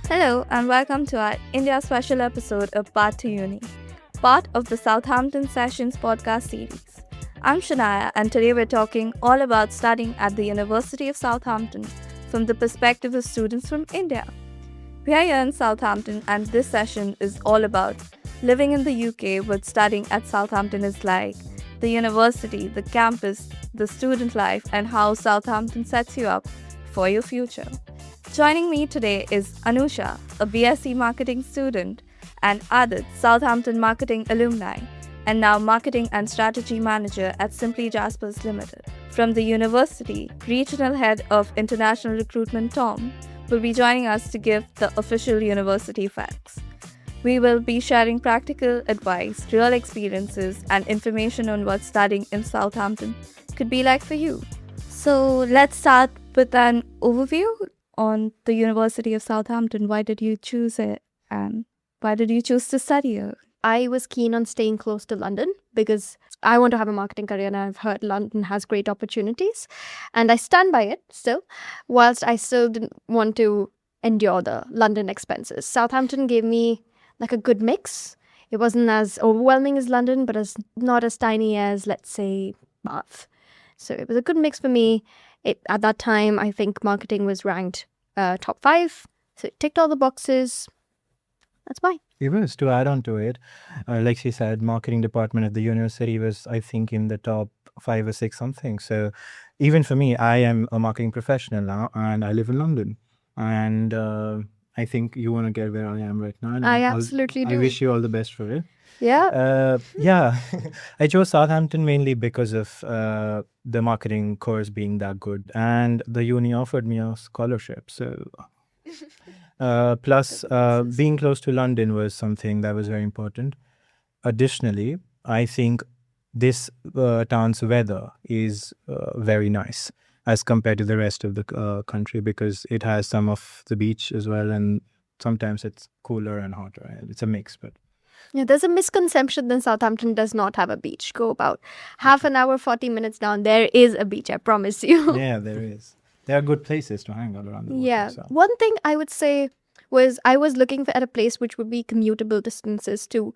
Hello and welcome to our India special episode of Path to Uni, part of the Southampton Sessions podcast series. I'm Shania and today we're talking all about studying at the University of Southampton from the perspective of students from India. We are here in Southampton and this session is all about living in the UK, what studying at Southampton is like, the university, the campus, the student life, and how Southampton sets you up for your future. Joining me today is Anusha, a BSc marketing student, and Adit, Southampton marketing alumni, and now marketing and strategy manager at Simply Jaspers Limited. From the university, regional head of international recruitment Tom will be joining us to give the official university facts. We will be sharing practical advice, real experiences, and information on what studying in Southampton could be like for you. So let's start with an overview on the University of Southampton. Why did you choose it and why did you choose to study here? I was keen on staying close to London because I want to have a marketing career and I've heard London has great opportunities. And I stand by it still, whilst I still didn't want to endure the London expenses. Southampton gave me like a good mix. It wasn't as overwhelming as London, but not as tiny as, let's say, Bath. So it was a good mix for me. At that time, I think marketing was ranked top 5. So it ticked all the boxes. That's why. It was, to add on to it, like she said, marketing department at the university was, I think, in the top 5 or 6 something. So even for me, I am a marketing professional now and I live in London. And I think you want to get where I am right now. And I absolutely do. I wish you all the best for it. Yeah. Yeah, I chose Southampton mainly because of the marketing course being that good. And the uni offered me a scholarship. So plus being close to London was something that was very important. Additionally, I think this town's weather is very nice as compared to the rest of the country because it has some of the beach as well, and sometimes it's cooler and hotter. It's a mix, but Yeah, there's a misconception that Southampton does not have a beach. Go about half an hour, 40 minutes down. There is a beach, I promise you. yeah, there is. There are good places to hang out around the water. Yeah. So. One thing I would say was I was looking at a place which would be commutable distances to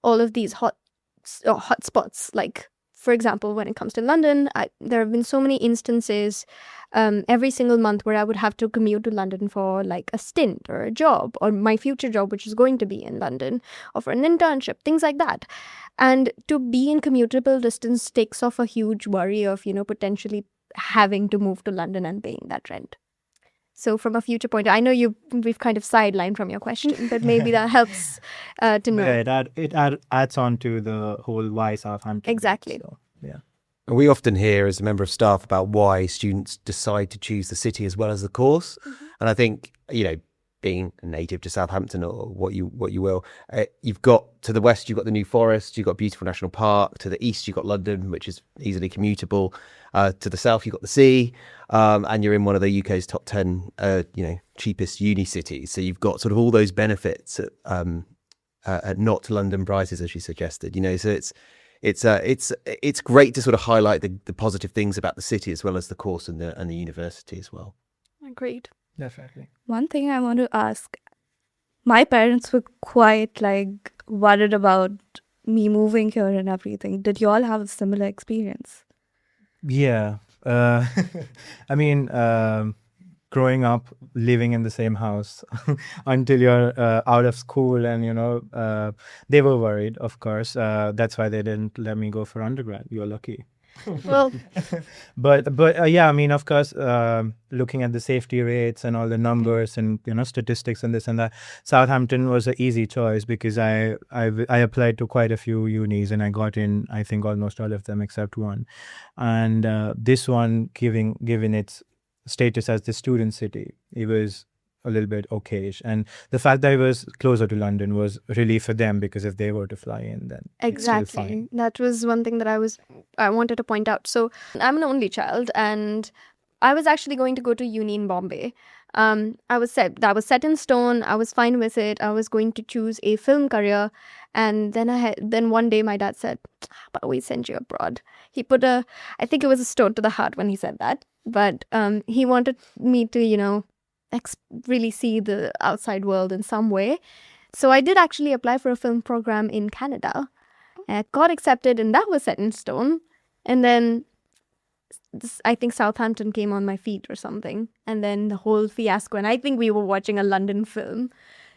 all of these hot spots. Like, for example, when it comes to London, there have been so many instances every single month where I would have to commute to London for like a stint or a job or my future job, which is going to be in London, or for an internship, things like that. And to be in commutable distance takes off a huge worry of, potentially having to move to London and paying that rent. So from a future point, I know we've kind of sidelined from your question, but maybe that helps to know. Yeah, it adds on to the whole why Southampton. Exactly. So, yeah. We often hear as a member of staff about why students decide to choose the city as well as the course. Mm-hmm. And I think, being a native to Southampton or what you will, you've got to the west, you've got the New Forest, you've got beautiful national park. To the east, you've got London, which is easily commutable. To the south, you've got the sea, and you're in one of the UK's top 10, cheapest uni cities. So you've got sort of all those benefits at not London prices, as you suggested. So it's great to sort of highlight the positive things about the city as well as the course and the university as well. Agreed. Definitely. One thing I want to ask, my parents were quite worried about me moving here and everything. Did you all have a similar experience? Yeah. I mean, growing up, living in the same house until you're out of school and, they were worried, of course. That's why they didn't let me go for undergrad. You're lucky. Well, but yeah, I mean, of course, looking at the safety rates and all the numbers and statistics and this and that, Southampton was an easy choice because I applied to quite a few unis and I got in, I think, almost all of them except one, and this one, given its status as the student city, it was a little bit okayish, and the fact that it was closer to London was relief for them because if they were to fly in, then exactly, that was one thing that I wanted to point out. So I'm an only child and I was actually going to go to uni in Bombay. That was set in stone. I was fine with it. I was going to choose a film career, and then one day my dad said, "But we send you abroad." He put I think it was a stone to the heart when he said that, but he wanted me to really see the outside world in some way. So I did actually apply for a film program in Canada. I got accepted, and that was set in stone. And then I think Southampton came on my feet or something. And then the whole fiasco. And I think we were watching a London film.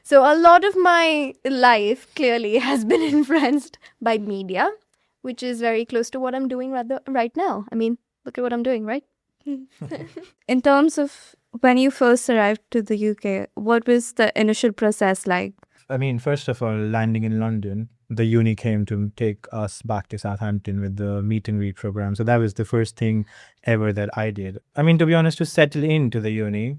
So a lot of my life clearly has been influenced by media, which is very close to what I'm doing right now. I mean, look at what I'm doing, right? In terms of when you first arrived to the UK, what was the initial process like? I mean, first of all, landing in London, the uni came to take us back to Southampton with the meet and greet program. So that was the first thing ever that I did. I mean, to be honest, to settle into the uni,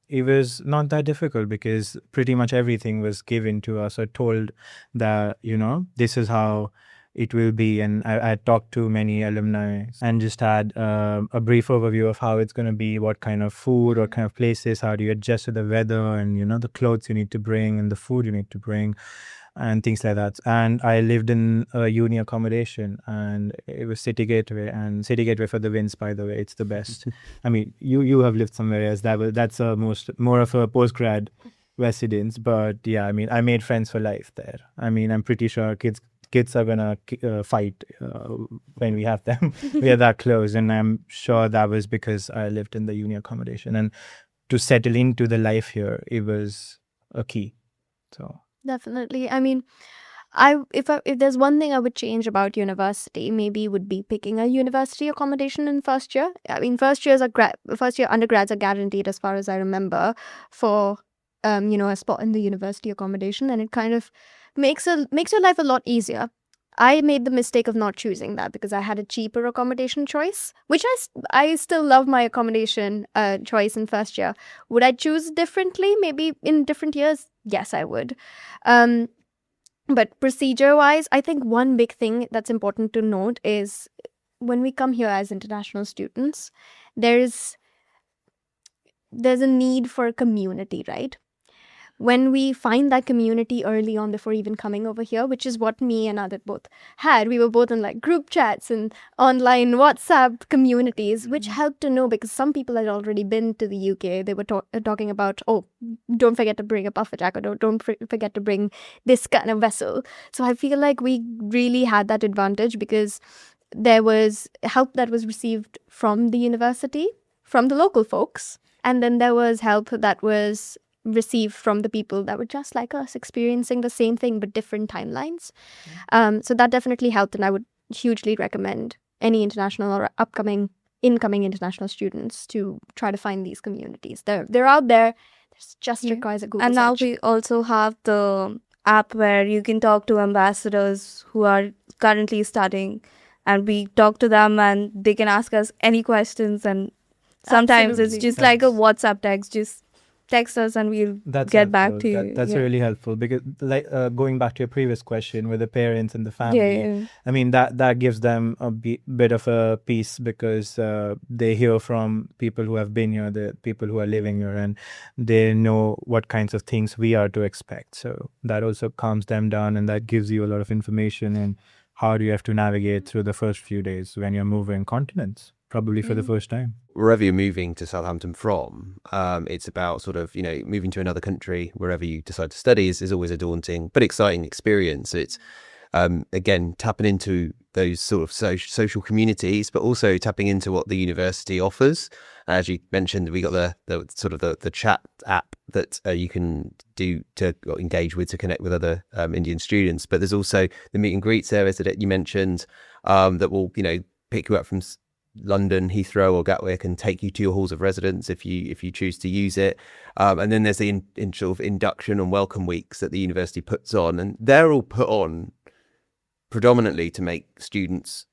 it was not that difficult because pretty much everything was given to us or told that, this is how it will be. And I talked to many alumni and just had a brief overview of how it's going to be, what kind of food, what kind of places, how do you adjust to the weather and, the clothes you need to bring and the food you need to bring and things like that. And I lived in a uni accommodation and it was City Gateway, and City Gateway for the wins, by the way, it's the best. I mean, you have lived somewhere else. That's more of a postgrad residence, but yeah, I mean, I made friends for life there. I mean, I'm pretty sure kids are gonna fight when we have them. We are that close, and I'm sure that was because I lived in the uni accommodation, and to settle into the life here, it was a key. So definitely. I mean, if there's one thing I would change about university, maybe would be picking a university accommodation in first year. I mean, first year undergrads are guaranteed, as far as I remember, for a spot in the university accommodation, and it kind of makes your life a lot easier. I made the mistake of not choosing that because I had a cheaper accommodation choice, which I still love my accommodation choice in first year. Would I choose differently? Maybe in different years? Yes, I would. But procedure-wise, I think one big thing that's important to note is when we come here as international students, there's a need for a community, right? When we find that community early on before even coming over here, which is what me and Adit both had. We were both in like group chats and online WhatsApp communities, which helped to know because some people had already been to the UK. They were talking about, don't forget to bring a puffer jacket, or don't forget to bring this kind of vessel. So I feel like we really had that advantage because there was help that was received from the university, from the local folks. And then there was help that was received from the people that were just like us, experiencing the same thing but different timelines. So that definitely helped, and I would hugely recommend any international or incoming international students to try to find these communities. They're out there. It just requires a Google And now search. we also have the app where you can talk to ambassadors who are currently studying, and we talk to them and they can ask us any questions, and sometimes it's Absolutely. just like a WhatsApp text, just text us and we'll get back to you. That's really helpful because, like, going back to your previous question with the parents and the family, Yeah. I mean that gives them a bit of a peace because they hear from people who have been here, the people who are living here, and they know what kinds of things we are to expect. So that also calms them down, and that gives you a lot of information in how do you have to navigate through the first few days when you're moving continents, probably for the first time. Wherever you're moving to Southampton from, it's about sort of, moving to another country, wherever you decide to study is always a daunting but exciting experience. It's, again, tapping into those sort of social communities, but also tapping into what the university offers. As you mentioned, we got the sort of the chat app that you can do to engage with, to connect with other Indian students. But there's also the meet and greet service that you mentioned that will, pick you up from London, Heathrow or Gatwick and take you to your halls of residence if you choose to use it. And then there's the sort of induction and welcome weeks that the university puts on, and they're all put on predominantly to make students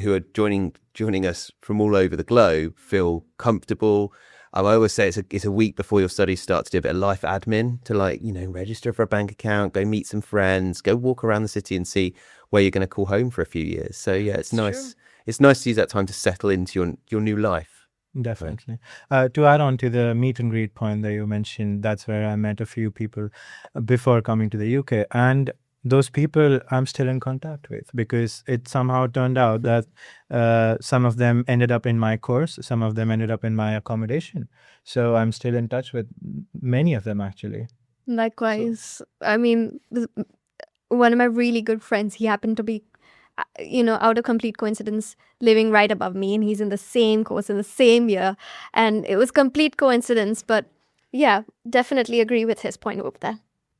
who are joining us from all over the globe feel comfortable. I always say it's a week before your studies start to do a bit of life admin, to register for a bank account, go meet some friends, go walk around the city and see where you're going to call home for a few years. So yeah, it's nice. True. It's nice to use that time to settle into your new life. Definitely. To add on to the meet and greet point that you mentioned, that's where I met a few people before coming to the UK. And those people I'm still in contact with, because it somehow turned out that some of them ended up in my course, some of them ended up in my accommodation. So I'm still in touch with many of them, actually. Likewise. I mean, one of my really good friends, he happened to be, out of complete coincidence, living right above me, and he's in the same course in the same year. And it was complete coincidence, but yeah, definitely agree with his point over there.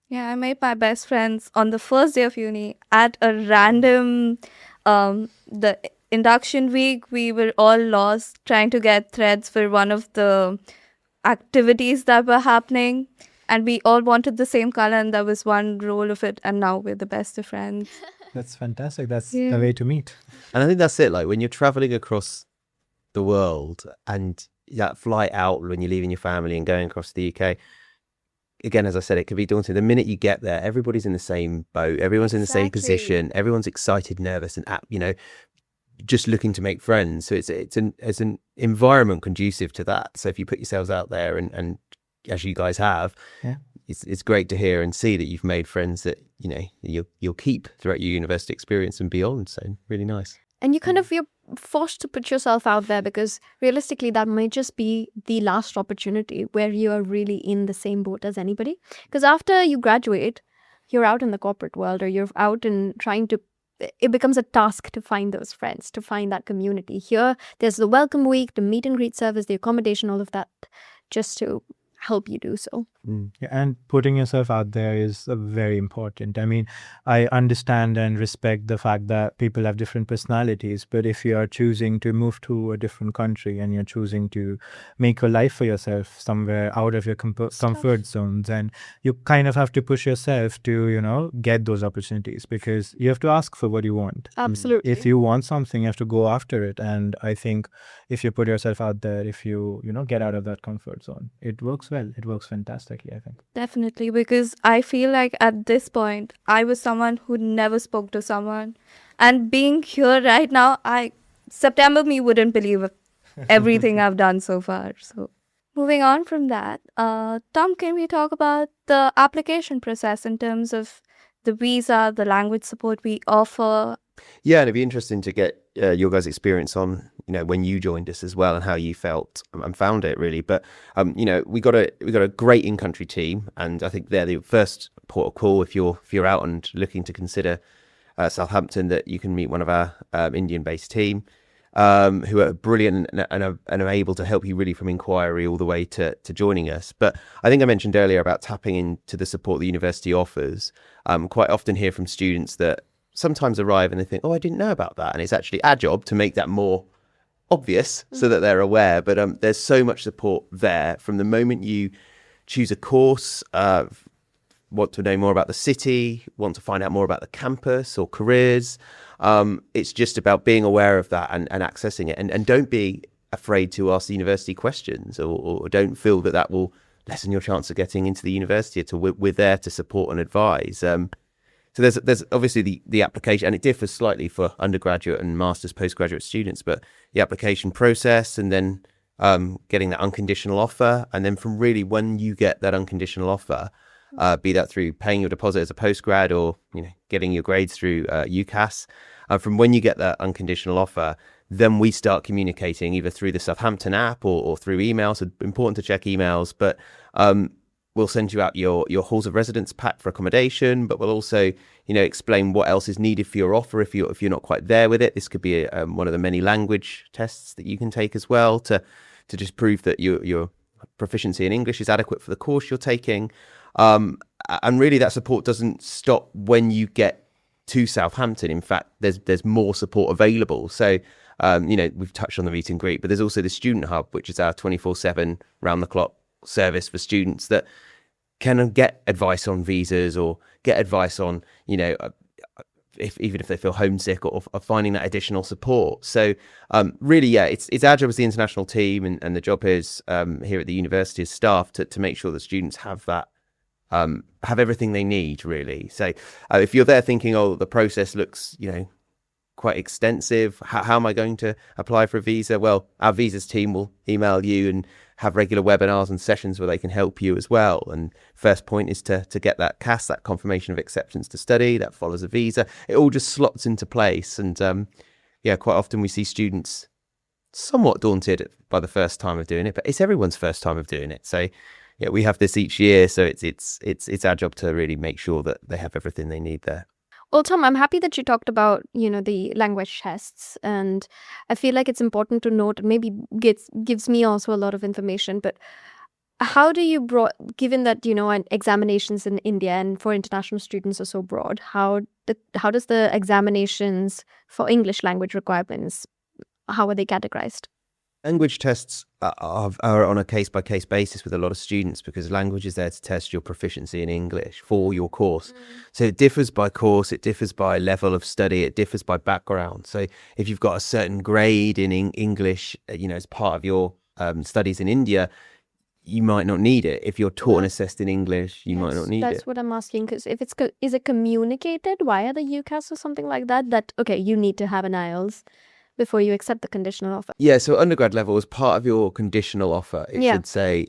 Yeah, I made my best friends on the first day of uni at a random, the induction week. We were all lost trying to get threads for one of the activities that were happening. And we all wanted the same color, and there was one role of it. And now we're the best of friends. That's fantastic. That's Yeah. a way to meet. And I think that's it. Like when you're traveling across the world and that flight out when you're leaving your family and going across the UK, again, as I said, it could be daunting. The minute you get there, everybody's in the same boat. Everyone's in the same Exactly. position. Everyone's excited, nervous, and just looking to make friends. So it's an environment conducive to that. So if you put yourselves out there and as you guys have, Yeah. it's great to hear and see that you've made friends that you'll keep throughout your university experience and beyond. So really nice. And you're forced to put yourself out there, because realistically that may just be the last opportunity where you are really in the same boat as anybody. Because after you graduate, you're out in the corporate world, or you're out and it becomes a task to find those friends, to find that community. Here, there's the welcome week, the meet and greet service, the accommodation, all of that, just to help you do so. Yeah, and putting yourself out there is very important. I mean, I understand and respect the fact that people have different personalities, but if you are choosing to move to a different country and you're choosing to make a life for yourself somewhere out of your comfort zones, and you kind of have to push yourself to, get those opportunities, because you have to ask for what you want. Absolutely. If you want something, you have to go after it. And I think if you put yourself out there, if you get out of that comfort zone, it works well. It works fantastically, I think. Definitely, because I feel like at this point, I was someone who never spoke to someone. And being here right now, September me wouldn't believe everything I've done so far. So moving on from that, Tom, can we talk about the application process in terms of the visa, the language support we offer? Yeah, and it'd be interesting to get your guys' experience on, when you joined us as well, and how you felt and found it really. But we got a great in-country team, and I think they're the first port of call if you're out and looking to consider Southampton, that you can meet one of our Indian-based team who are brilliant and are able to help you really from inquiry all the way to joining us. But I think I mentioned earlier about tapping into the support the university offers. Quite often hear from students that sometimes arrive and they think, oh, I didn't know about that. And it's actually our job to make that more obvious so that they're aware. But there's so much support there from the moment you choose a course, want to know more about the city, want to find out more about the campus or careers. It's just about being aware of that and accessing it. And don't be afraid to ask the university questions, or don't feel that will lessen your chance of getting into the university. We're there to support and advise. So there's obviously the application, and it differs slightly for undergraduate and master's postgraduate students, but the application process, and then getting that unconditional offer. And then from really when you get that unconditional offer, be that through paying your deposit as a postgrad, or getting your grades through UCAS, from when you get that unconditional offer, then we start communicating either through the Southampton app or through email. So important to check emails, but we'll send you out your halls of residence pack for accommodation, but we'll also, explain what else is needed for your offer if you're not quite there with it. This could be one of the many language tests that you can take as well to just prove that your proficiency in English is adequate for the course you're taking. And really that support doesn't stop when you get to Southampton. In fact, there's more support available. So, we've touched on the meet and greet, but there's also the Student Hub, which is our 24/7 round the clock service for students that can get advice on visas, or get advice on, even if they feel homesick, or finding that additional support. So really, yeah, it's our job as the international team, and the job is here at the university as staff to make sure that students have that, have everything they need, really. So if you're there thinking, oh, the process looks, quite extensive. How am I going to apply for a visa? Well, our visas team will email you and have regular webinars and sessions where they can help you as well. And first point is to get that CAS, that confirmation of acceptance to study, that follows a visa. It all just slots into place. And quite often we see students somewhat daunted by the first time of doing it, but it's everyone's first time of doing it. So yeah, we have this each year, so it's our job to really make sure that they have everything they need there. Well, Tom, I'm happy that you talked about, the language tests, and I feel like it's important to note, maybe gives me also a lot of information, but how do you given that, examinations in India and for international students are so broad, how does the examinations for English language requirements, how are they categorized? Language tests are on a case-by-case basis with a lot of students, because language is there to test your proficiency in English for your course. So it differs by course, it differs by level of study, it differs by background. So if you've got a certain grade in English, as part of your studies in India, you might not need it. If you're taught and assessed in English, you might not need it. That's what I'm asking, because if is it communicated via the UCAS or something like that, okay, you need to have an IELTS before you accept the conditional offer? Yeah, so undergrad level, as part of your conditional offer, it should say,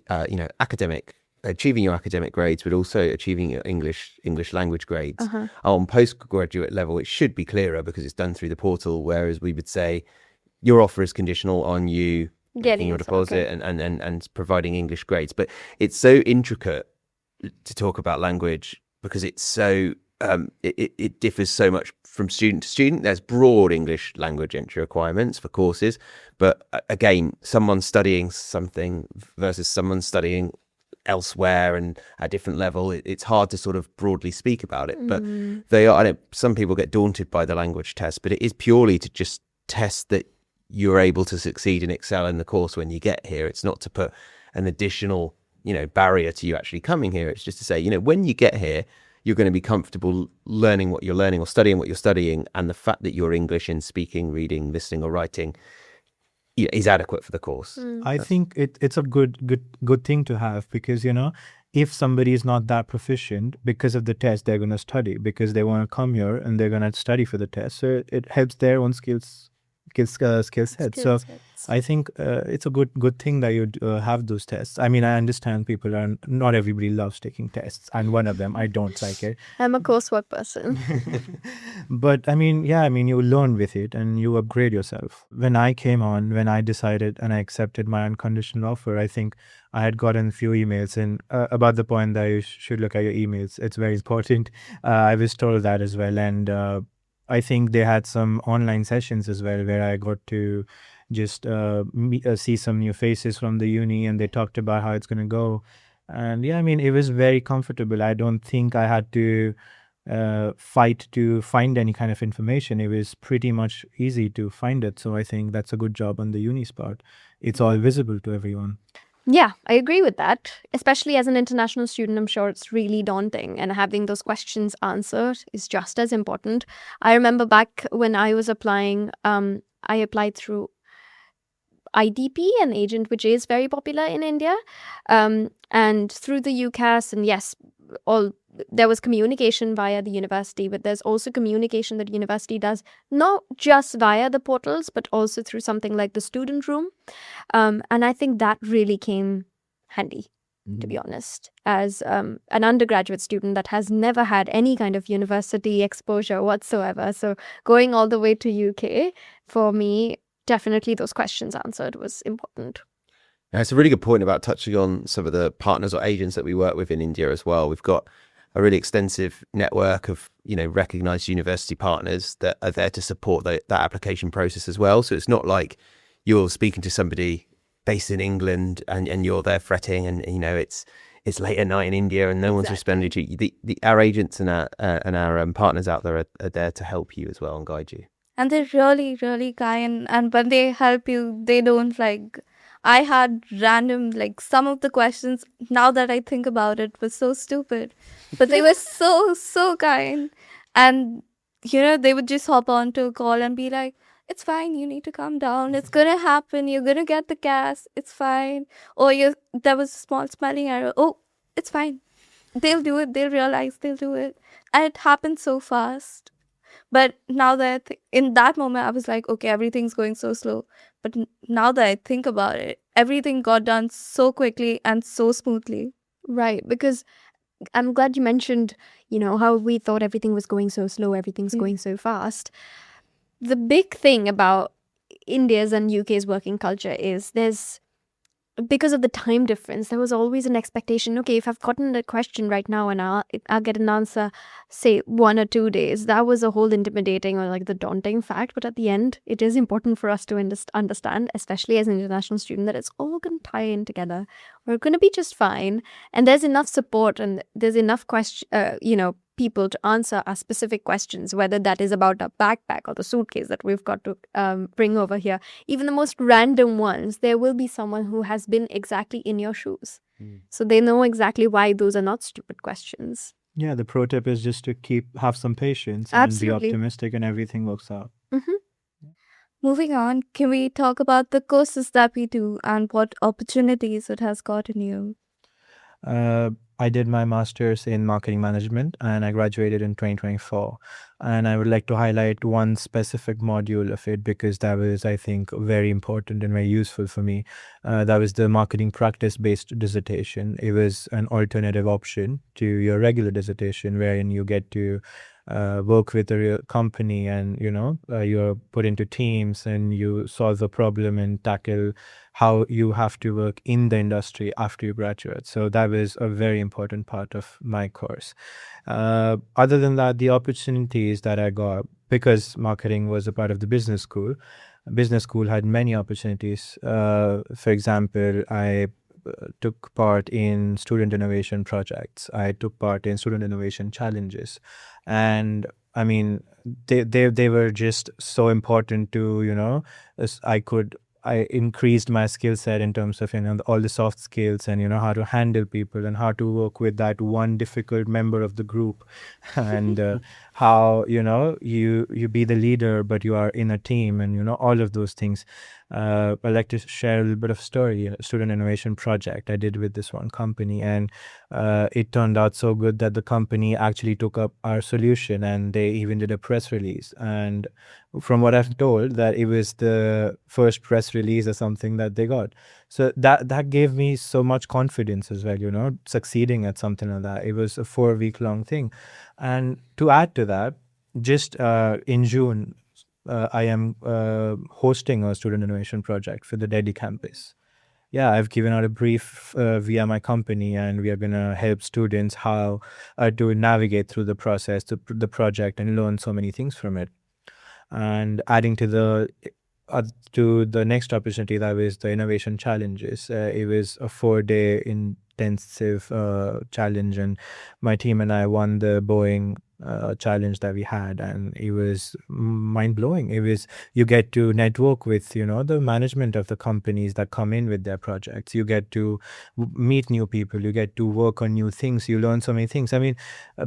academic, achieving your academic grades, but also achieving your English language grades. On postgraduate level, it should be clearer because it's done through the portal, whereas we would say your offer is conditional on you getting your deposit and providing English grades. But it's so intricate to talk about language because it's so it differs so much from student to student. There's broad English language entry requirements for courses, but again, someone studying something versus someone studying elsewhere and at a different level, it's hard to sort of broadly speak about it. But they are. I know some people get daunted by the language test, but it is purely to just test that you're able to succeed and excel in the course when you get here. It's not to put an additional, barrier to you actually coming here. It's just to say, when you get here, you're going to be comfortable learning what you're learning or studying what you're studying, and the fact that you're English in speaking, reading, listening, or writing is adequate for the course. I think it's a good thing to have, because if somebody is not that proficient, because of the test, they're going to study because they want to come here and they're going to study for the test. So it helps their own skill set. So I think it's a good thing that you have those tests. I mean, I understand not everybody loves taking tests, and one of them, I don't like it. I'm a coursework person. But I mean, you learn with it and you upgrade yourself. When I decided and I accepted my unconditional offer, I think I had gotten a few emails and about the point that you should look at your emails. It's very important. I was told that as well. And I think they had some online sessions as well where I got to just see some new faces from the uni, and they talked about how it's going to go. And it was very comfortable. I don't think I had to fight to find any kind of information. It was pretty much easy to find it. So I think that's a good job on the uni's part. It's all visible to everyone. Yeah, I agree with that. Especially as an international student, I'm sure it's really daunting, and having those questions answered is just as important. I remember back when I was applying, I applied through IDP, an agent which is very popular in India, and through the UCAS. And yes, there was communication via the university, but there's also communication that university does not just via the portals, but also through something like the student room. And I think that really came handy, to be honest, as an undergraduate student that has never had any kind of university exposure whatsoever. So going all the way to UK, for me, definitely those questions answered was important. Yeah, it's a really good point about touching on some of the partners or agents that we work with in India as well. We've got a really extensive network of, recognized university partners that are there to support that application process as well. So it's not like you're speaking to somebody based in England and you're there fretting and, it's late at night in India and no one's responding to you. Our agents and our partners out there are there to help you as well and guide you. And they're really, really kind. And when they help you, they don't I had random, some of the questions, now that I think about it, was so stupid. But they were so, so kind. And, they would just hop onto a call and be like, it's fine, you need to calm down. It's going to happen. You're going to get the gas. It's fine. Or there was a small spelling error. Oh, it's fine. They'll do it. They'll realize they'll do it. And it happened so fast. But now that in that moment, I was like, okay, everything's going so slow. But now that I think about it, everything got done so quickly and so smoothly. Right, because I'm glad you mentioned, how we thought everything was going so slow, everything's Mm. going so fast. The big thing about India's and UK's working culture is because of the time difference, there was always an expectation. Okay, if I've gotten a question right now and I'll get an answer, say 1 or 2 days, that was a whole intimidating or like the daunting fact. But at the end, it is important for us to understand, especially as an international student, that it's all going to tie in together. We're going to be just fine, and there's enough support and there's enough people to answer our specific questions, whether that is about our backpack or the suitcase that we've got to bring over here. Even the most random ones, there will be someone who has been exactly in your shoes. So they know exactly why those are not stupid questions. Yeah, the pro tip is just to have some patience and be Absolutely. optimistic, and everything works out. Moving on, can we talk about the courses that we do and what opportunities it has gotten you? I did my master's in marketing management and I graduated in 2024. And I would like to highlight one specific module of it because that was, I think, very important and very useful for me. That was the marketing practice based dissertation. It was an alternative option to your regular dissertation, wherein you get to work with a real company and you're put into teams and you solve a problem and tackle how you have to work in the industry after you graduate. So that was a very important part of my course. Other than that, the opportunities that I got, because marketing was a part of the business school had many opportunities. For example, I took part in student innovation projects. I took part in student innovation challenges. And I mean, they were just so important to, I increased my skill set in terms of all the soft skills and how to handle people and how to work with that one difficult member of the group and how you be the leader but you are in a team and all of those things. I'd like to share a little bit of story. A student innovation project I did with this one company, and it turned out so good that the company actually took up our solution and they even did a press release. And from what I've told, that it was the first press release or something that they got. So that gave me so much confidence as well, succeeding at something like that. It was a 4-week long thing. And to add to that, just in June, I am hosting a student innovation project for the Delhi campus. Yeah, I've given out a brief via my company, and we are going to help students how to navigate through the process, the project, and learn so many things from it. And adding to the next opportunity, that was the innovation challenges. It was a 4-day intensive challenge, and my team and I won the Boeing challenge that we had, and it was mind blowing. It was, you get to network with the management of the companies that come in with their projects. You get to meet new people. You get to work on new things. You learn so many things. I mean,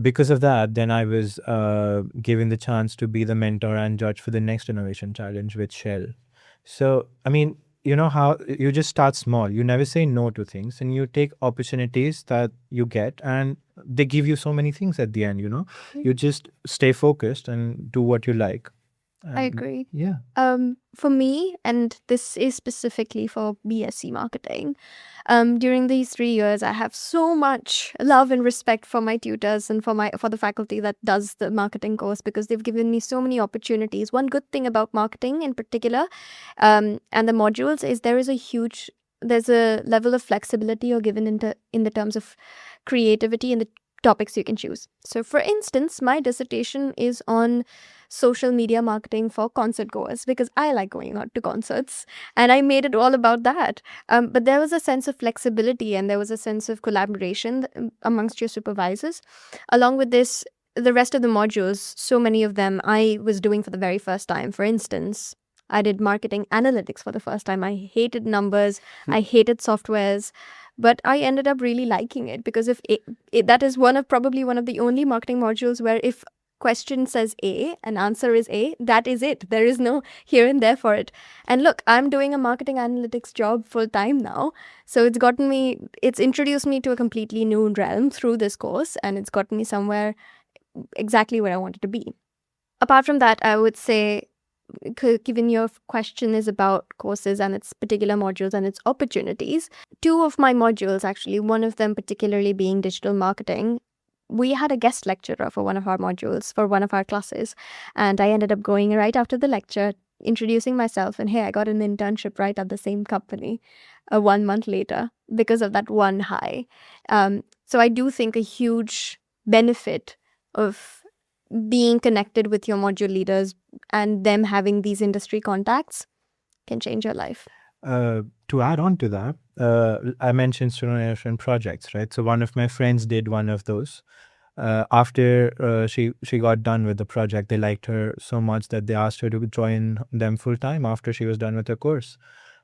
because of that, then I was given the chance to be the mentor and judge for the next innovation challenge with Shell. So I mean, how you just start small. You never say no to things, and you take opportunities that you get, and they give you so many things at the end. You just stay focused and do what you like. I agree. Yeah. For me, and this is specifically for BSc marketing, during these 3 years, I have so much love and respect for my tutors and for the faculty that does the marketing course, because they've given me so many opportunities. One good thing about marketing in particular, and the modules, is there's a level of flexibility you're given in the terms of creativity and the topics you can choose. So, for instance, my dissertation is on social media marketing for concert goers, because I like going out to concerts, and I made it all about that. But there was a sense of flexibility and there was a sense of collaboration amongst your supervisors. Along with this, the rest of the modules, so many of them I was doing for the very first time. For instance, I did marketing analytics for the first time. I hated numbers, I hated softwares, but I ended up really liking it, because that is probably one of the only marketing modules where if question says A and answer is A, that is it. There is no here and there for it. And look, I'm doing a marketing analytics job full time now. So it's introduced me to a completely new realm through this course, and it's gotten me somewhere exactly where I wanted to be. apart from that, I would say, given your question is about courses and its particular modules and its opportunities, two of my modules, actually, one of them particularly being digital marketing, we had a guest lecturer for one of our modules, for one of our classes. And I ended up going right after the lecture, introducing myself, and hey, I got an internship right at the same company 1 month later because of that one hi. So I do think a huge benefit of being connected with your module leaders and them having these industry contacts can change your life. To add on to that, I mentioned student relation projects, right? So one of my friends did one of those. After she got done with the project, they liked her so much that they asked her to join them full time after she was done with her course.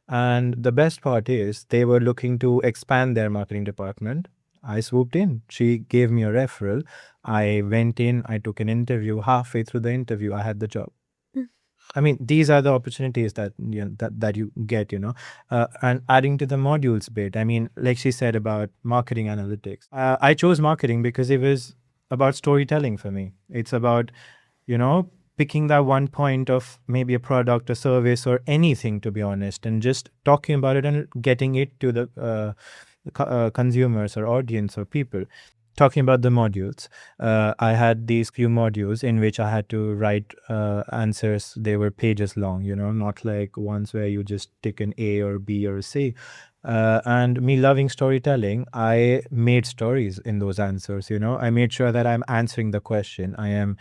And the best part is they were looking to expand their marketing department. I swooped in. She gave me a referral. I went in, I took an interview. Halfway through the interview, I had the job. I mean, these are the opportunities that that you get, and adding to the modules bit. I mean, like she said about marketing analytics, I chose marketing because it was about storytelling for me. It's about, picking that one point of maybe a product, a service, or anything, to be honest, and just talking about it and getting it to the consumers or audience or people. Talking about the modules, I had these few modules in which I had to write answers. They were pages long, not like ones where you just tick an A or B or C. And me loving storytelling, I made stories in those answers. I made sure that I'm answering the question. I am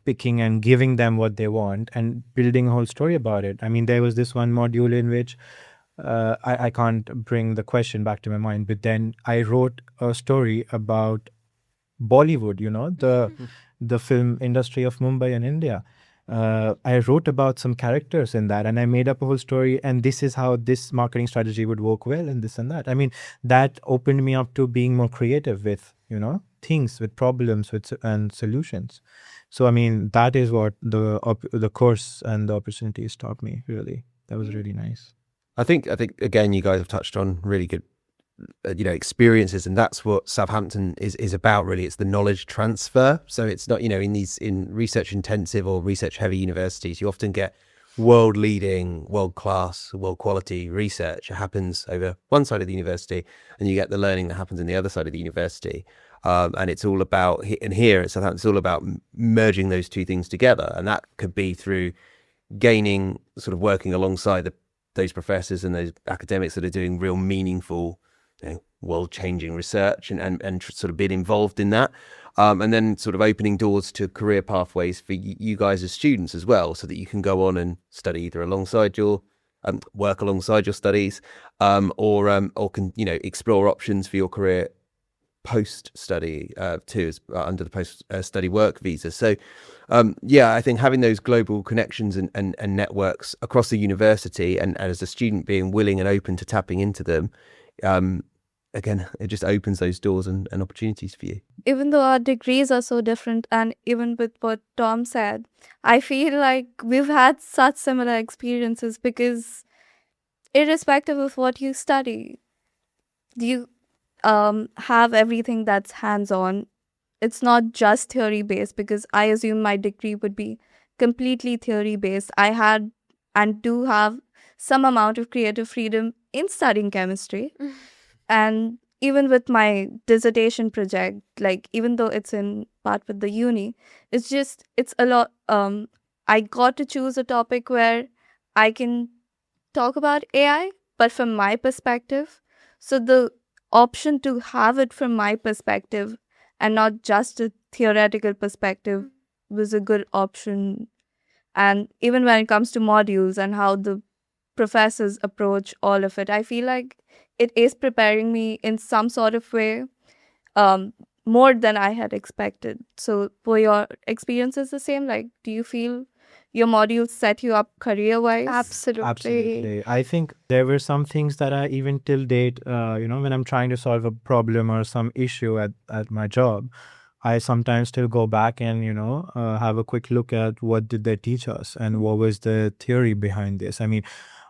picking and giving them what they want and building a whole story about it. I mean, there was this one module in which I can't bring the question back to my mind, but then I wrote a story about Bollywood, the film industry of Mumbai and India. I wrote about some characters in that, and I made up a whole story, and this is how this marketing strategy would work well, and this and that. I mean, that opened me up to being more creative with, things, with problems, and solutions. So, I mean, that is what the course and the opportunities taught me, really. That was really nice. I think again, you guys have touched on really good, experiences, and that's what Southampton is about. Really, it's the knowledge transfer. So it's not, in research intensive or research heavy universities, you often get world leading, world class, world quality research. It happens over one side of the university, and you get the learning that happens in the other side of the university. And it's all about, and here at Southampton, it's all about merging those two things together, and that could be through gaining, sort of working alongside those professors and those academics that are doing real meaningful, world-changing research and sort of being involved in that, and then sort of opening doors to career pathways for you guys as students as well, so that you can go on and study either alongside your work alongside your studies, or can explore options for your career post-study too, under the post-study work visa. So I think having those global connections and networks across the university, and as a student being willing and open to tapping into them, again, it just opens those doors and opportunities for you. Even though our degrees are so different, and even with what Tom said, I feel like we've had such similar experiences, because irrespective of what you study, you have everything that's hands-on. It's not just theory-based, because I assume my degree would be completely theory-based. I had and do have some amount of creative freedom in studying chemistry. And even with my dissertation project, like, even though it's in part with the uni, it's a lot. I got to choose a topic where I can talk about AI, but from my perspective. So the option to have it from my perspective and not just a theoretical perspective was a good option. And even when it comes to modules and how the professors approach all of it, I feel like it is preparing me in some sort of way, more than I had expected. So were your experiences the same? Like, do you feel your modules set you up career-wise? Absolutely. I think there were some things that I even till date, when I'm trying to solve a problem or some issue at my job, I sometimes still go back and, have a quick look at what did they teach us and what was the theory behind this. I mean,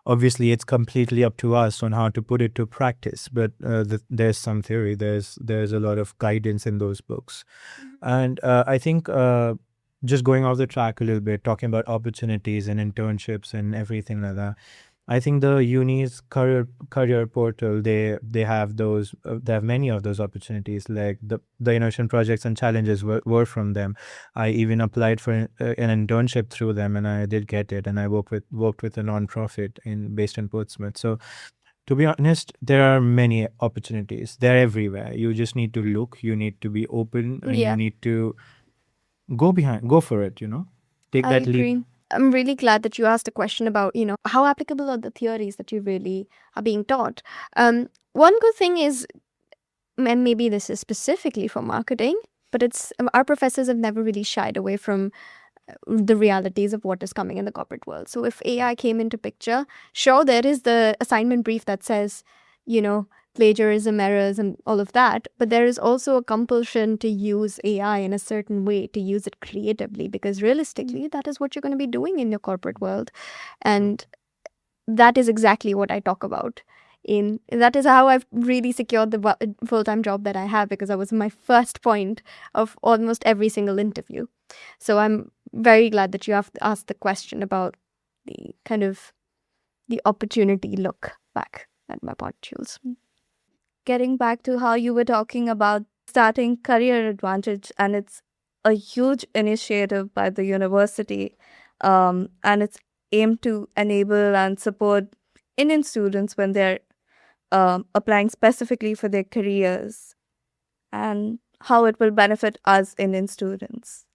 obviously, it's completely up to us on how to put it to practice, but there's some theory. There's a lot of guidance in those books. And I think just going off the track a little bit, talking about opportunities and internships and everything like that. I think the uni's career portal, they have those they have many of those opportunities, like the innovation projects and challenges were from them. I even applied for an internship through them, and I did get it, and I worked with a non-profit based in Portsmouth. So to be honest, there are many opportunities. They're everywhere. You just need to look, you need to be open, and Yeah. you need to go for it, take I that leap. agree. I'm really glad that you asked a question about, how applicable are the theories that you really are being taught. One good thing is, and maybe this is specifically for marketing, but it's our professors have never really shied away from the realities of what is coming in the corporate world. So if AI came into picture, sure, there is the assignment brief that says, plagiarism errors and all of that, but there is also a compulsion to use AI in a certain way, to use it creatively, because realistically, that is what you're going to be doing in your corporate world. And that is exactly what I talk about. That is how I've really secured the full-time job that I have, because that was my first point of almost every single interview. So I'm very glad that you have asked the question about the kind of the opportunity look back at my modules. Getting back to how you were talking about starting Career Advantage, and it's a huge initiative by the university, and it's aimed to enable and support Indian students when they're applying specifically for their careers, and how it will benefit us Indian students.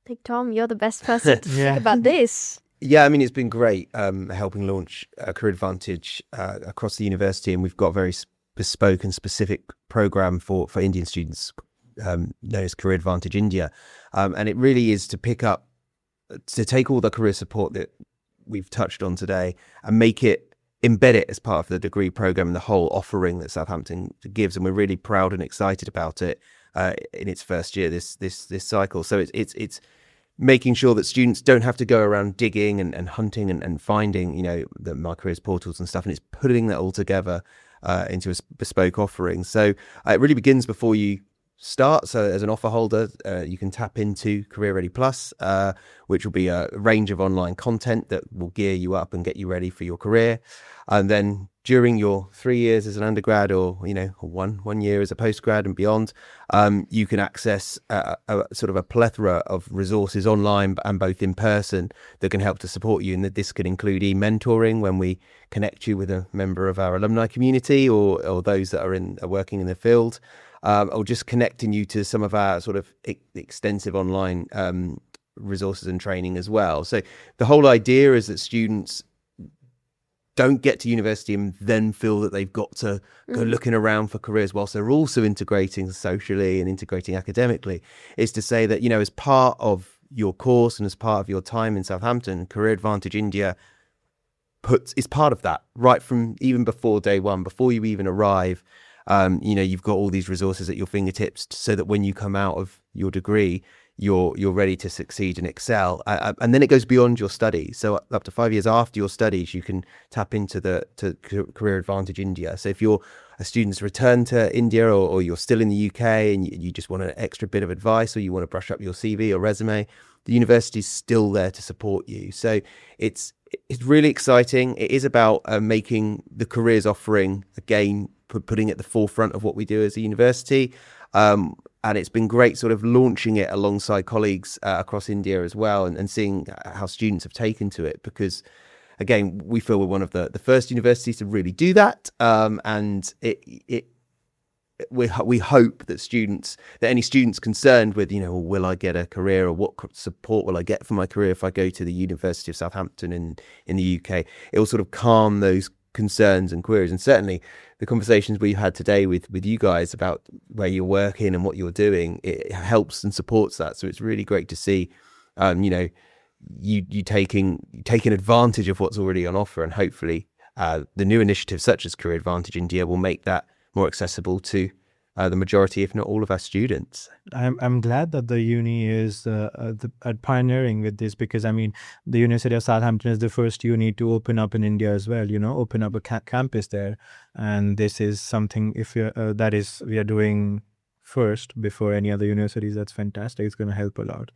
Like, Tom, you're the best person to Yeah. speak about this. Yeah, I mean, it's been great helping launch Career Advantage across the university, and we've got a very bespoke and specific program for Indian students known as Career Advantage India. And it really is to take all the career support that we've touched on today and embed it as part of the degree program and the whole offering that Southampton gives. And we're really proud and excited about it in its first year, this cycle. So it's making sure that students don't have to go around digging and hunting and finding, the My Careers portals and stuff. And it's putting that all together into a bespoke offering. So it really begins before you start. So as an offer holder, you can tap into Career Ready Plus, which will be a range of online content that will gear you up and get you ready for your career. And then during your 3 years as an undergrad, or one year as a postgrad and beyond, you can access a sort of a plethora of resources online and both in person that can help to support you. And this can include e-mentoring, when we connect you with a member of our alumni community or those that are working in the field, or just connecting you to some of our sort of extensive online resources and training as well. So the whole idea is that students don't get to university and then feel that they've got to go looking around for careers whilst they're also integrating socially and integrating academically. Is to say that, as part of your course and as part of your time in Southampton, Career Advantage India is part of that, right from even before day one, before you even arrive. You've got all these resources at your fingertips so that when you come out of your degree, you're ready to succeed and excel. And then it goes beyond your studies. So up to 5 years after your studies, you can tap into to Career Advantage India. So if you're a student's return to India, or you're still in the UK and you just want an extra bit of advice, or you want to brush up your CV or resume, the university is still there to support you. So it's really exciting. It is about making the careers offering, again, putting it at the forefront of what we do as a university. And it's been great sort of launching it alongside colleagues across India as well, and seeing how students have taken to it, because again, we feel we're one of the first universities to really do that. And we hope that any students concerned with, will I get a career, or what support will I get for my career if I go to the University of Southampton in the UK, it will sort of calm those concerns and queries. And certainly the conversations we had today with you guys about where you're working and what you're doing, it helps and supports that. So it's really great to see you taking advantage of what's already on offer, and hopefully the new initiatives such as Career Advantage India will make that more accessible to the majority, if not all, of our students. I'm glad that the uni is pioneering with this, because the University of Southampton is the first uni to open up in India as well. Open up a campus there, and this is something we are doing first before any other universities. That's fantastic. It's going to help a lot.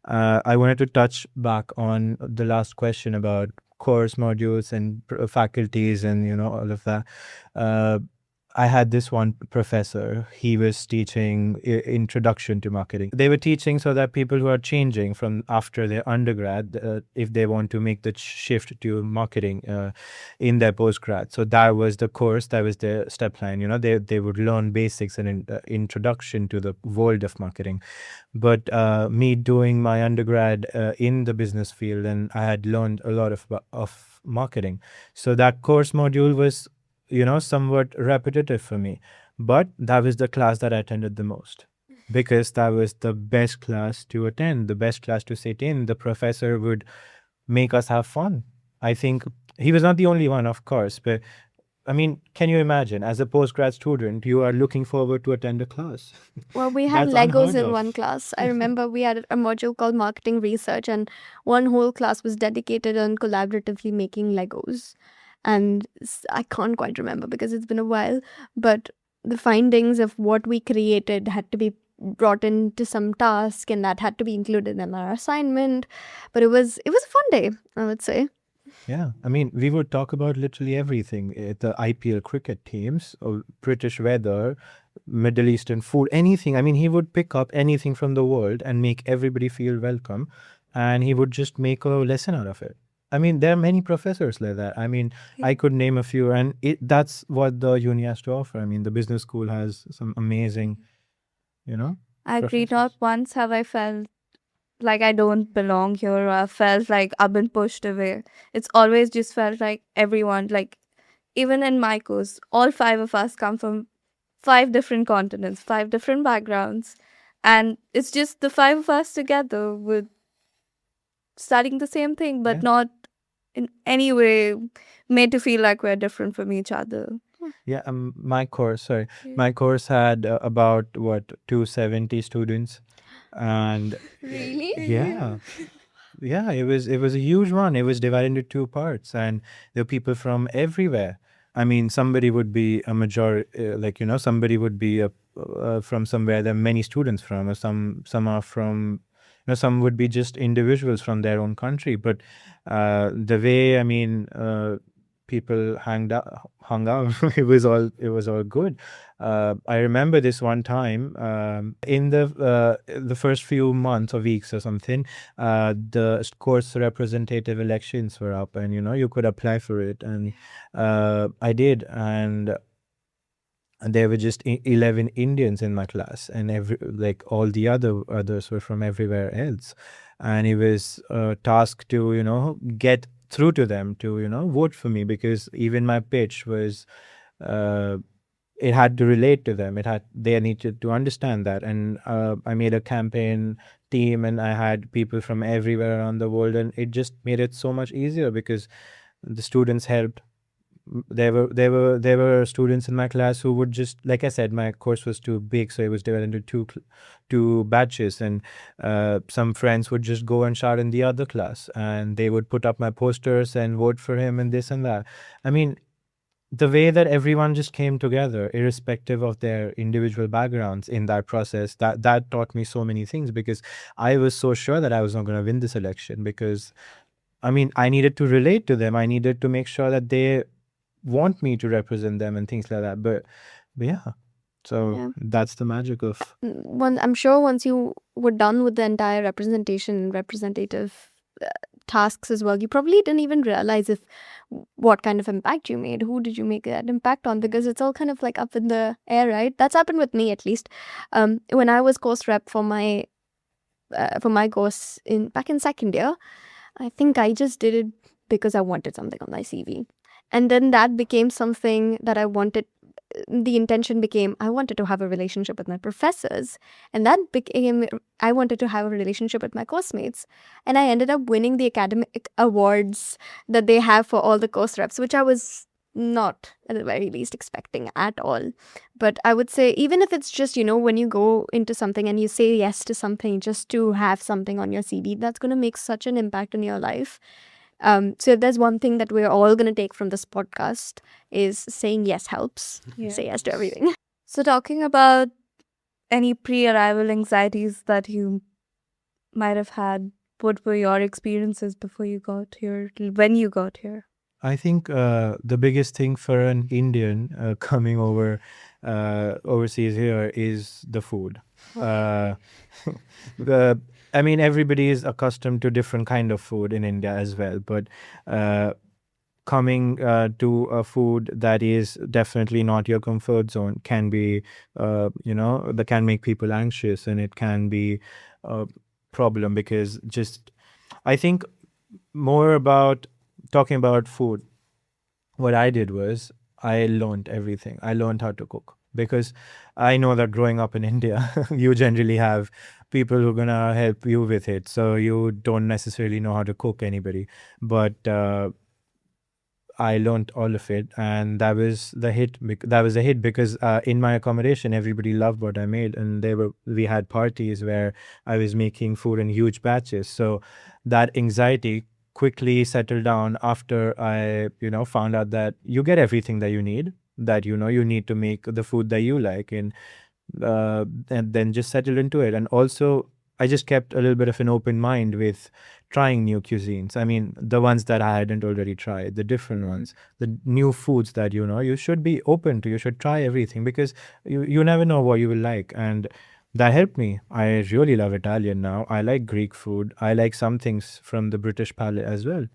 I wanted to touch back on the last question about course modules and faculties and, all of that. I had this one professor. He was teaching introduction to marketing. They were teaching so that people who are changing from after their undergrad, if they want to make the shift to marketing in their postgrad. So that was the course, that was the step line. They would learn basics and introduction to the world of marketing. But me doing my undergrad in the business field, and I had learned a lot of marketing. So that course module was somewhat repetitive for me. But that was the class that I attended the most because that was the best class to attend, the best class to sit in. The professor would make us have fun. I think he was not the only one, of course, but I mean, can you imagine as a postgrad student, you are looking forward to attend a class? Well, we had That's Legos unheard in of. one class. I remember we had a module called marketing research, and one whole class was dedicated on collaboratively making Legos. And I can't quite remember because it's been a while, but the findings of what we created had to be brought into some task, and that had to be included in our assignment. But it was a fun day, I would say. Yeah, I mean, we would talk about literally everything. The IPL cricket teams, or British weather, Middle Eastern food, anything. I mean, he would pick up anything from the world and make everybody feel welcome, and he would just make a lesson out of it. I mean, there are many professors like that. I mean, I could name a few, and that's what the uni has to offer. I mean, the business school has some amazing, I agree. professors. Not once have I felt like I don't belong here, or I felt like I've been pushed away. It's always just felt like everyone, like even in my course, all five of us come from 5 different continents, 5 different backgrounds. And it's just the five of us together with studying the same thing, but Yeah. not in any way made to feel like we're different from each other. Yeah, my course had about 270 students, and Really? yeah, it was a huge one. It was divided into two parts, and there were people from everywhere. I mean, somebody would be a majority, somebody would be from somewhere there are many students from, or some are from, some would be just individuals from their own country. But the way, I mean, people hung out, it was all good. I remember this one time in the first few months or weeks or something, the course representative elections were up, and you could apply for it, and I did, and there were just 11 Indians in my class, and all the others were from everywhere else, and it was a task to get through to them to vote for me, because even my pitch was it had to relate to them. They needed to understand that, and I made a campaign team, and I had people from everywhere around the world, and it just made it so much easier because the students helped. There were students in my class who would just, like I said, my course was too big, so it was divided into two batches, and some friends would just go and shout in the other class, and they would put up my posters and vote for him and this and that. I mean, the way that everyone just came together, irrespective of their individual backgrounds in that process, that taught me so many things, because I was so sure that I was not going to win this election, because I mean, I needed to relate to them. I needed to make sure that they want me to represent them and things like that. But yeah, so Yeah. that's the magic of I'm sure once you were done with the entire representative tasks as well, you probably didn't even realize what kind of impact you made. Who did you make that impact on? Because it's all kind of like up in the air, right? That's happened with me, at least. When I was course rep for my course back in second year, I think I just did it because I wanted something on my CV. And then that became something that I wanted. The intention became I wanted to have a relationship with my professors. And that became I wanted to have a relationship with my course mates. And I ended up winning the academic awards that they have for all the course reps, which I was not at the very least expecting at all. But I would say, even if it's just, when you go into something and you say yes to something just to have something on your CV, that's going to make such an impact in your life. So if there's one thing that we're all going to take from this podcast, is saying yes helps. Yeah. Say yes to everything. So talking about any pre-arrival anxieties that you might have had? What were your experiences before you got here, when you got here? I think the biggest thing for an Indian coming over overseas here is the food. Uh, I mean, everybody is accustomed to different kind of food in India as well, but coming to a food that is definitely not your comfort zone can be, that can make people anxious, and it can be a problem because I think more about talking about food. What I did was I learned everything. I learned how to cook because I know that growing up in India, you generally have people who are gonna help you with it, so you don't necessarily know how to cook anybody. But I learned all of it, and that was the hit. That was a hit because in my accommodation, everybody loved what I made, and we had parties where I was making food in huge batches. So that anxiety quickly settled down after I, found out that you get everything that you need. That you need to make the food that you like, and then just settle into it. And also, I just kept a little bit of an open mind with trying new cuisines. I mean, the ones that I hadn't already tried, the different ones, the new foods that you should be open to. You should try everything because you never know what you will like. And that helped me. I really love Italian now. I like Greek food. I like some things from the British palate as well.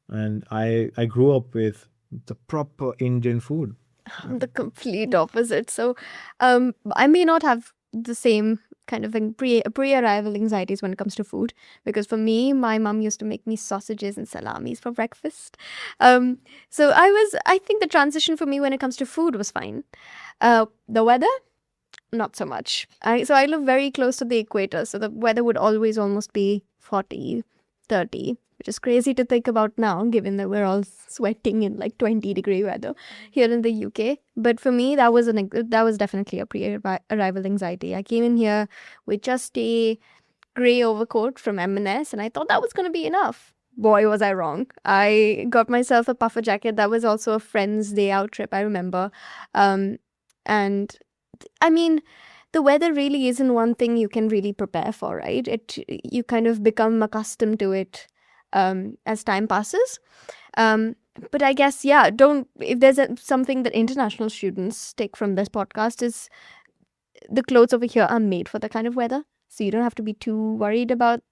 And I grew up with the proper Indian food. I'm the complete opposite. So, I may not have the same kind of pre-arrival anxieties when it comes to food, because for me, my mum used to make me sausages and salamis for breakfast. So I think the transition for me when it comes to food was fine. The weather, not so much. So I live very close to the equator, so the weather would always almost be 40, 30, which is crazy to think about now, given that we're all sweating in like 20-degree weather here in the UK. But for me, that was definitely a pre-arrival anxiety. I came in here with just a grey overcoat from M&S, and I thought that was going to be enough. Boy, was I wrong. I got myself a puffer jacket. That was also a friend's day out trip, I remember. And I mean, the weather really isn't one thing you can really prepare for, right? You kind of become accustomed to it as time passes. But I guess, if there's something that international students take from this podcast is the clothes over here are made for the kind of weather. So you don't have to be too worried about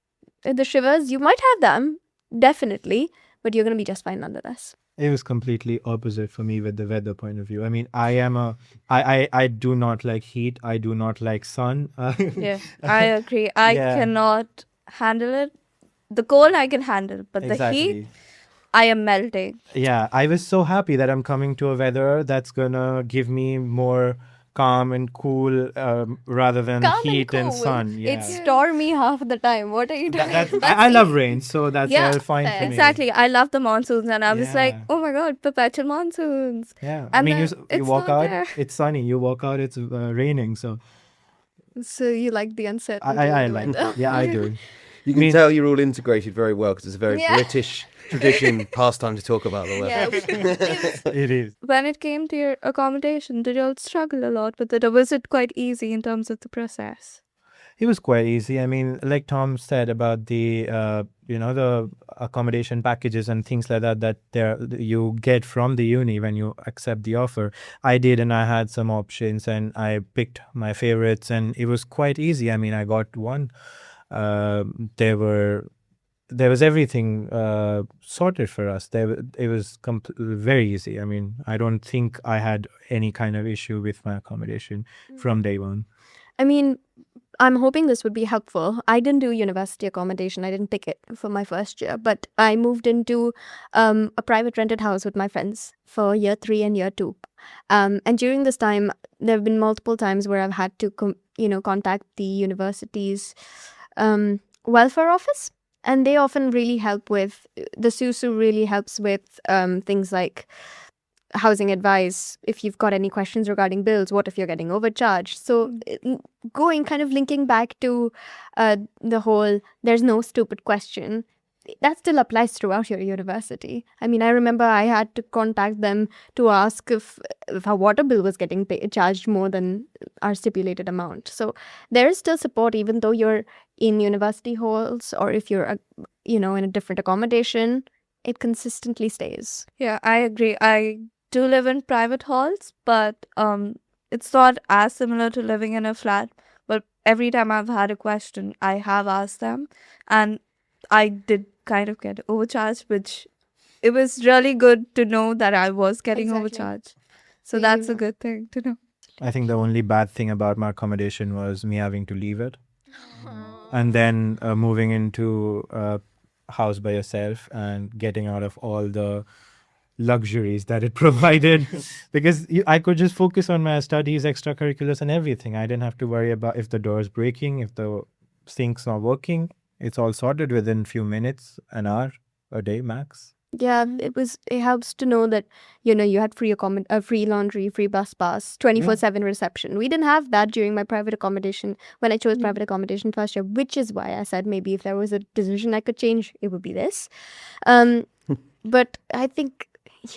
the shivers. You might have them, definitely, but you're going to be just fine nonetheless. It was completely opposite for me with the weather point of view. I mean, I do not like heat. I do not like sun. Yeah, I agree. I cannot handle it. The cold I can handle, but the heat, I am melting. Yeah, I was so happy that I'm coming to a weather that's gonna give me more calm and cool rather than heat and sun. Yeah. It's stormy half the time. What are you doing? I love rain, so that's all fine for me. Exactly. I love the monsoons, and I was like, oh my god, perpetual monsoons. Yeah, And I mean, you walk out, there. it's sunny. You walk out, it's raining. So you like the uncertainty. I like that. Yeah, I do. You can tell you're all integrated very well because it's a very British tradition pastime to talk about the weather. It is. When it came to your accommodation, did you all struggle a lot with it, or was it quite easy in terms of the process? It was quite easy. I mean, like Tom said about the the accommodation packages and things like that you get from the uni when you accept the offer. I did, and I had some options, and I picked my favorites, and it was quite easy. I mean, I got one. There was everything sorted for us. It was very easy. I mean, I don't think I had any kind of issue with my accommodation from day one. I mean, I'm hoping this would be helpful. I didn't do university accommodation. I didn't pick it for my first year, but I moved into a private rented house with my friends for year 3 and year 2. And during this time, there have been multiple times where I've had to contact the university's welfare office, and they often really help with the SUSU. Really helps with things like housing advice, if you've got any questions regarding bills, what if you're getting overcharged. So linking back to the whole there's no stupid question, that still applies throughout your university. I mean, I remember I had to contact them to ask if our water bill was getting charged more than our stipulated amount. So there is still support, even though you're in university halls, or if you're, in a different accommodation, it consistently stays. Yeah, I agree. I do live in private halls, but it's not as similar to living in a flat. But every time I've had a question, I have asked them, and I did kind of get overcharged, which it was really good to know that I was getting Exactly. overcharged. So So that's you- a good thing to know. I think the only bad thing about my accommodation was me having to leave it and then moving into a house by yourself and getting out of all the luxuries that it provided because I could just focus on my studies, extracurriculars, and everything. I didn't have to worry about if the door is breaking, if the sink's not working. It's all sorted within few minutes, an hour, a day max. Yeah, it helps to know that, you had free free laundry, free bus pass, 24/7 reception. We didn't have that during my private accommodation when I chose private accommodation first year, which is why I said maybe if there was a decision I could change, it would be this. But I think,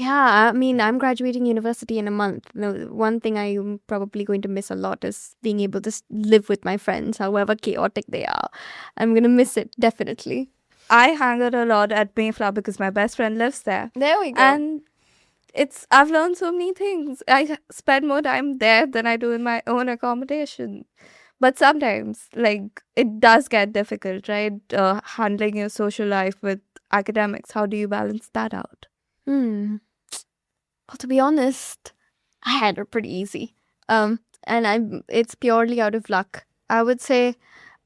I mean, I'm graduating university in a month. The one thing I'm probably going to miss a lot is being able to live with my friends, however chaotic they are. I'm going to miss it, definitely. I hang out a lot at Mayflower because my best friend lives there. There we go. And I've learned so many things. I spend more time there than I do in my own accommodation. But sometimes, it does get difficult, right? Handling your social life with academics. How do you balance that out? Well, to be honest, I had it pretty easy. And it's purely out of luck. I would say,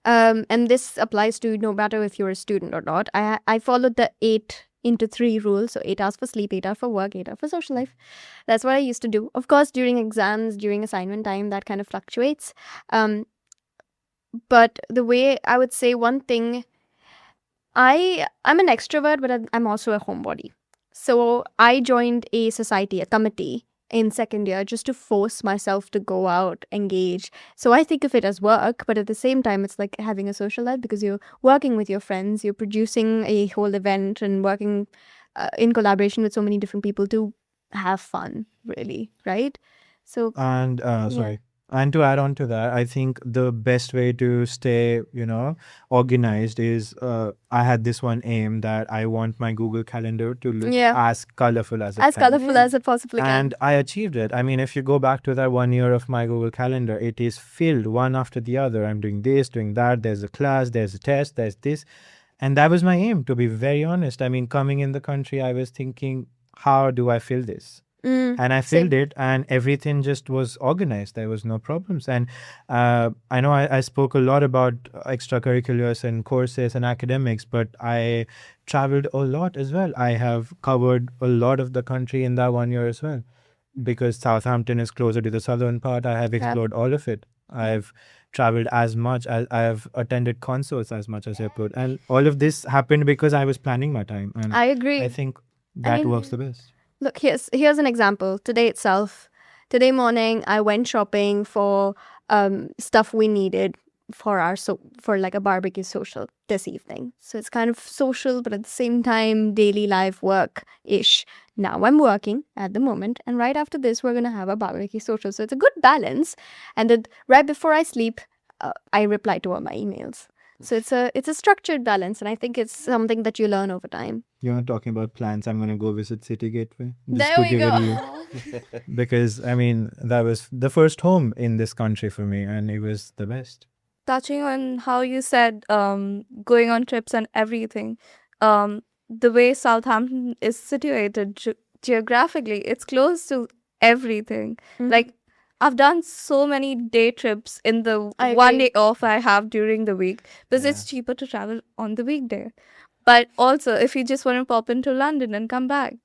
and this applies to no matter if you're a student or not. I followed the 8-into-3 rule. So 8 hours for sleep, 8 hours for work, 8 hours for social life. That's what I used to do. Of course, during exams, during assignment time, that kind of fluctuates. But the way I would say one thing, I'm an extrovert, but I'm also a homebody. So I joined a society, a committee in second year just to force myself to go out, engage. So I think of it as work, but at the same time, it's like having a social life because you're working with your friends, you're producing a whole event and working in collaboration with so many different people to have fun, really, right? So, And and to add on to that, I think the best way to stay, organized is I had this one aim that I want my Google Calendar to look as colorful as it as can. colorful as it possibly can. And I achieved it. I mean, if you go back to that 1 year of my Google Calendar, it is filled one after the other. I'm doing this, doing that. There's a class, there's a test, there's this. And that was my aim, to be very honest. I mean, coming in the country, I was thinking, how do I fill this? And I filled it, and everything just was organized. There was no problems. And I know I spoke a lot about extracurriculars and courses and academics, but I traveled a lot as well. I have covered a lot of the country in that 1 year as well. Because Southampton is closer to the southern part, I have explored all of it. I've traveled as much as I have attended concerts as much as I could. And all of this happened because I was planning my time. And I agree. I think that works the best. Look, here's an example. Today morning, I went shopping for stuff we needed for like a barbecue social this evening. So it's kind of social, but at the same time, daily life work-ish. Now I'm working at the moment, and right after this, we're gonna have a barbecue social. So it's a good balance. And then right before I sleep, I reply to all my emails. So it's a structured balance, and I think it's something that you learn over time. You're not talking about plans. I'm going to go visit City Gateway. There we go. Because, I mean, that was the first home in this country for me, and it was the best. Touching on how you said going on trips and everything, the way Southampton is situated geographically, it's close to everything. Like, I've done so many day trips in the one day off I have during the week because it's cheaper to travel on the weekday. But also, if you just want to pop into London and come back,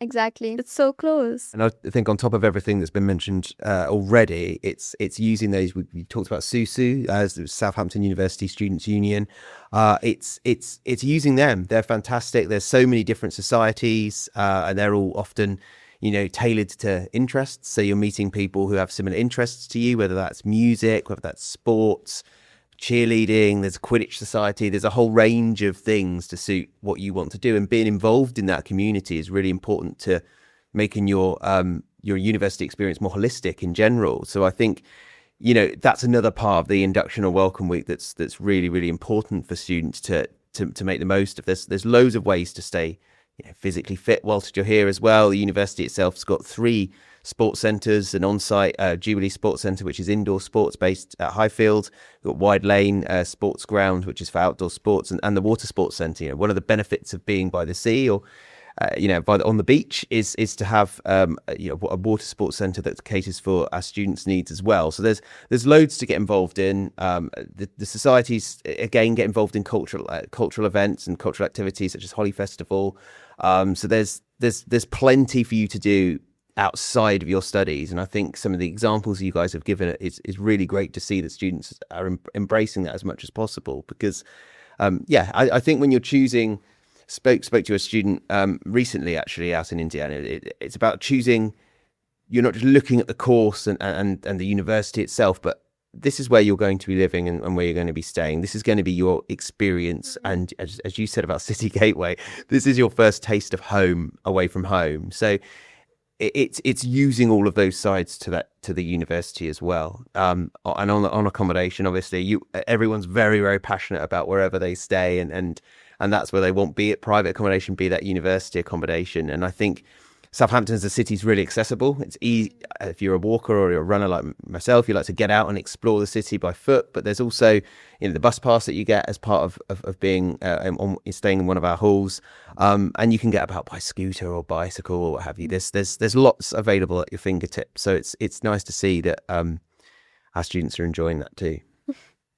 exactly. It's so close. And I think on top of everything that's been mentioned already, it's using those. We talked about SUSU as the Southampton University Students' Union. It's using them. They're fantastic. There's so many different societies, and they're all often tailored to interests. So you're meeting people who have similar interests to you, whether that's music, whether that's sports, cheerleading, there's a Quidditch society, there's a whole range of things to suit what you want to do. And being involved in that community is really important to making your university experience more holistic in general. So I think, that's another part of the induction or welcome week that's really, really important for students to make the most of this. There's loads of ways to stay physically fit whilst you're here as well. The university itself's got 3 sports centres, an on-site Jubilee Sports Centre, which is indoor sports based at Highfield. We've got Wide Lane Sports Ground, which is for outdoor sports, and the Water Sports Centre. One of the benefits of being by the sea or on the beach is to have a water sports centre that caters for our students' needs as well. So there's loads to get involved in. The societies again get involved in cultural events and cultural activities such as Holly Festival. So there's plenty for you to do outside of your studies, and I think some of the examples you guys have given is really great to see that students are embracing that as much as possible. Because I think when you're choosing, spoke to a student recently actually out in Indiana, it's about choosing. You're not just looking at the course and the university itself, but this is where you're going to be living and where you're going to be staying. This is going to be your experience. And as you said about City Gateway, this is your first taste of home away from home. So it's using all of those sides to the university as well. And on accommodation, obviously, everyone's very, very passionate about wherever they stay, and that's where they want, be it private accommodation, be that university accommodation. And I think Southampton as a city is really accessible. It's easy if you're a walker or you're a runner like myself. You like to get out and explore the city by foot. But there's also the bus pass that you get as part of being staying in one of our halls, and you can get about by scooter or bicycle or what have you. There's lots available at your fingertips. So it's nice to see that our students are enjoying that too.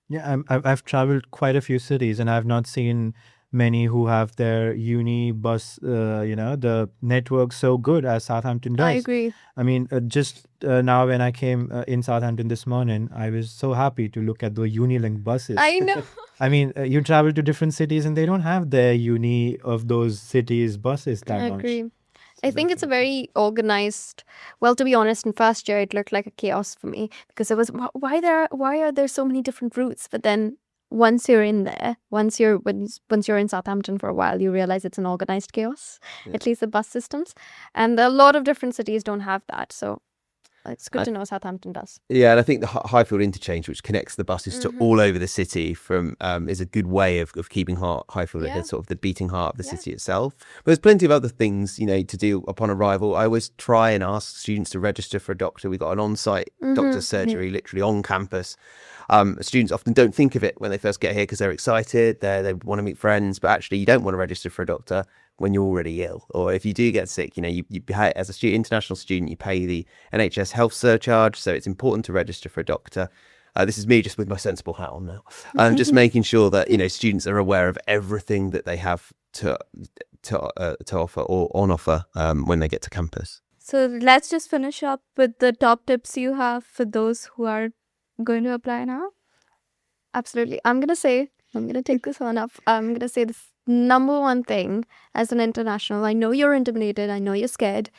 Yeah, I've traveled quite a few cities, and I've not seen many who have their uni bus, the network so good as Southampton does. I agree. I mean, just now when I came in Southampton this morning, I was so happy to look at the Unilink buses. I know. I mean, you travel to different cities and they don't have their uni of those cities buses that I much. agree. I think it's a very organized. Well, to be honest, in first year it looked like a chaos for me because it was why are there so many different routes? But then once you're in there, once you're in Southampton for a while, you realize it's an organized chaos. Yeah. At least the bus systems, and a lot of different cities don't have that. So it's good to know Southampton does. Yeah, and I think the Highfield interchange, which connects the buses to all over the city, is a good way of keeping Highfield at sort of the beating heart of the city itself. But there's plenty of other things, to do upon arrival. I always try and ask students to register for a doctor. We've got an on-site doctor's surgery literally on campus. Students often don't think of it when they first get here because they're excited, they want to meet friends, but actually you don't want to register for a doctor when you're already ill, or if you do get sick. You pay, as a international student, you pay the NHS health surcharge, so it's important to register for a doctor. This is me just with my sensible hat on now. Just making sure that students are aware of everything that they have to offer or on offer when they get to campus. So let's just finish up with the top tips you have for those who are going to apply now. Absolutely. I'm going to take this one up. I'm going to say the number one thing as an international. I know you're intimidated. I know you're scared.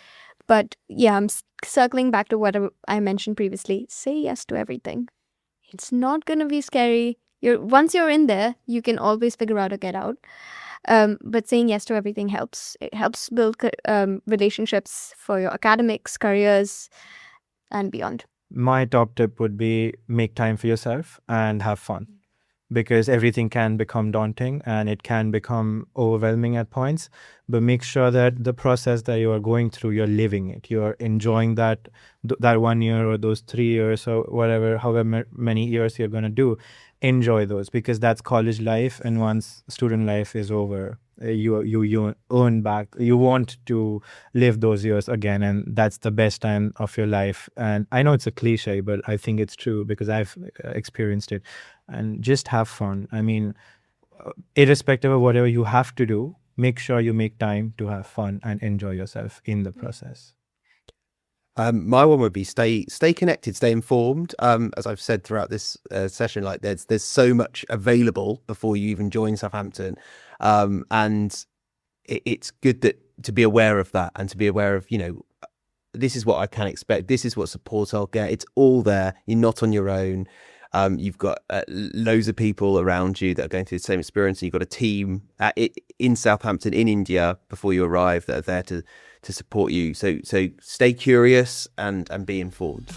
But yeah, I'm circling back to what I mentioned previously. Say yes to everything. It's not going to be scary. Once you're in there, you can always figure out a get out. But saying yes to everything helps. It helps build relationships for your academics, careers, and beyond. My top tip would be make time for yourself and have fun, because everything can become daunting and it can become overwhelming at points. But make sure that the process that you are going through, you're living it. You're enjoying that 1 year or those 3 years or whatever, however many years you're going to do. Enjoy those, because that's college life. And once student life is over, you earn back. You want to live those years again, and that's the best time of your life. And I know it's a cliche, but I think it's true because I've experienced it. And just have fun. I mean, irrespective of whatever you have to do, make sure you make time to have fun and enjoy yourself in the process. My one would be stay connected, stay informed. As I've said throughout this session, like there's so much available before you even join Southampton, and it's good to be aware of that and to be aware of this is what I can expect. This is what support I'll get. It's all there. You're not on your own. You've got loads of people around you that are going through the same experience, and you've got a team in Southampton, in India, before you arrive, that are there to support you. So stay curious and be informed.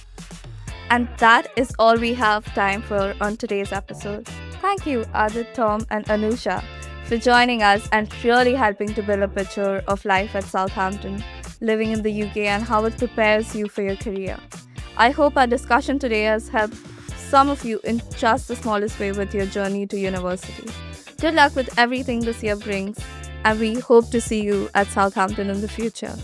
And that is all we have time for on today's episode. Thank you, Adit, Tom, and Anusha, for joining us and really helping to build a picture of life at Southampton, living in the UK, and how it prepares you for your career. I hope our discussion today has helped some of you in just the smallest way with your journey to university. Good luck with everything this year brings, and we hope to see you at Southampton in the future.